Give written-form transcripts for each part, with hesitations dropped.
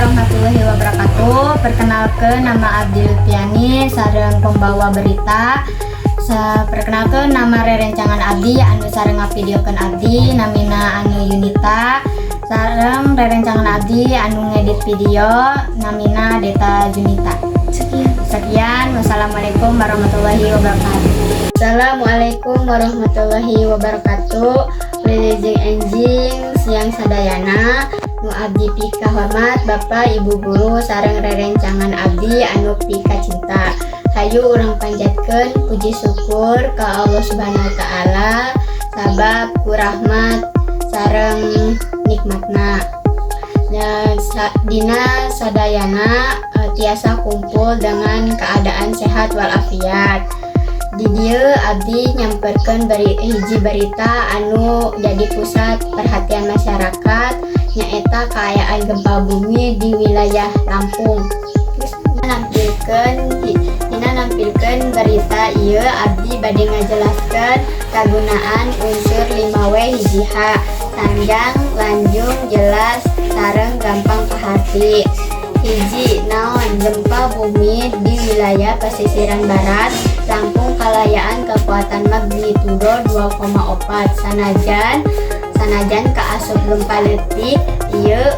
warahmatullahi wabarakatuh. Perkenalkan, nama Abdi Lutfiani sareng pembawa berita. Perkenalkan, nama rerencangan Abdi anu sareng ngapidiokeun Abdi namina anu Yunita. Sareng rerencangan Abdi anu ngedit video namina Deta Junita. Sekian. Wassalamualaikum warahmatullahi wabarakatuh. Assalamualaikum warahmatullahi wabarakatuh. Wilujeng enjing siang sadayana nu abdi pika hormat Bapak Ibu guru sareng rerencangan abdi anu pika cinta. Hayu urang panjatkeun puji syukur ka Allah Subhanahu wa taala sabab ku rahmat sareng nikmatna. Dan dina sadayana tiasa kumpul dengan keadaan sehat walafiat. Di dieu abdi nyamperkeun hiji berita anu jadi pusat perhatian masyarakat nyaeta kaayaan gempa bumi di wilayah Lampung. Nampilkeun berita ieu abdi bade ngajelaskeun kagunaan unsur 5W hiji H, tanjang, lanjung, jelas, sareng gampang kaharti. Hiji, naon gempa bumi di wilayah pesisiran barat Lampung kalayaan kekuatan magnitudo 2,4 sanajan kaasup gempa leutik ieu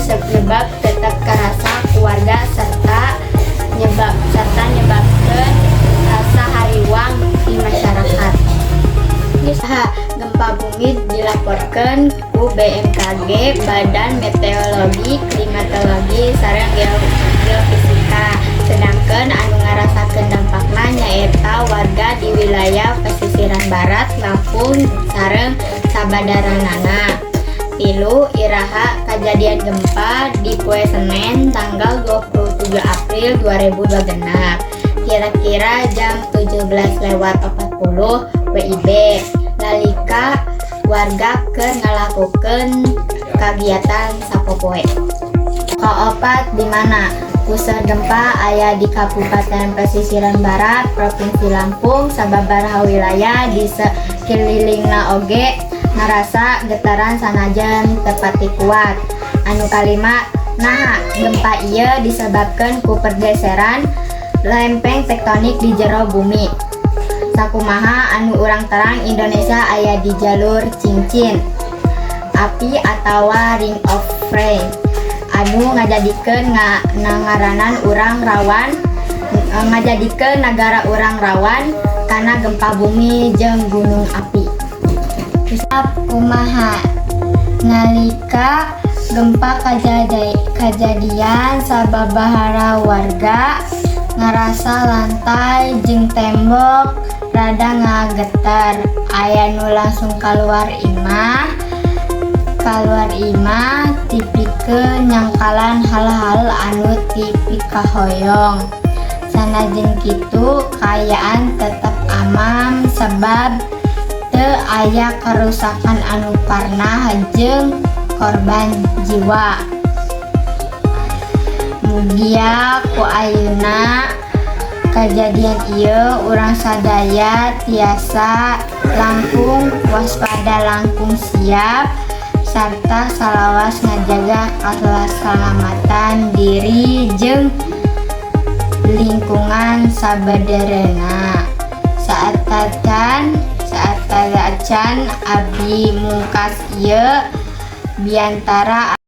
sebab tetap karasa keluarga serta nyebabkeun rasa hariwang di masyarakat. Gempa bumi dilaporkan ku BMKG, Badan Meteorologi, Klimatologi, sareng Geofisika. Sedangkan anu ngarasakeun dampakna nyaeta warga di wilayah pesisiran barat Lampung sareng sabadaranana. Tilu, iraha kejadian gempa di poe Senen tanggal 27 April 2026 kira-kira jam 17.40 WIB. Lalika warga keur ngalakukeun kagiatan sapopoe. Kaopat di mana pusat gempa aya di Kabupaten Pesisiran Barat, Provinsi Lampung, sababaraha wilayah di sakelilingna oge ngarasa getaran sanajan tepati kuat. Anu kalima, nah gempa ieu disebabkeun ku pergeseran lempeng tektonik di jero bumi. Sakumaha anu urang terang Indonesia aya di jalur cincin api atawa ring of fire anu ngajadikeun negara urang rawan karena gempa bumi jeung gunung api. Kumaha nalika gempa kajadian sababaraha warga ngarasa lantai jeung tembok rada ngagetar, aya nu langsung keluar imah tipikeun nyangkalan hal-hal anu tipi kahoyong. Sanajan kitu kaayaan tetep aman sebab teu aya kerusakan anu parah jeung korban jiwa. Mugia ku ayeuna kejadian ieu urang sadaya tiasa langkung waspada, langkung siap sarta salawas ngajaga keselamatan diri jeung lingkungan sabadareuna. Saat tacan abdi mungkas ieu biantara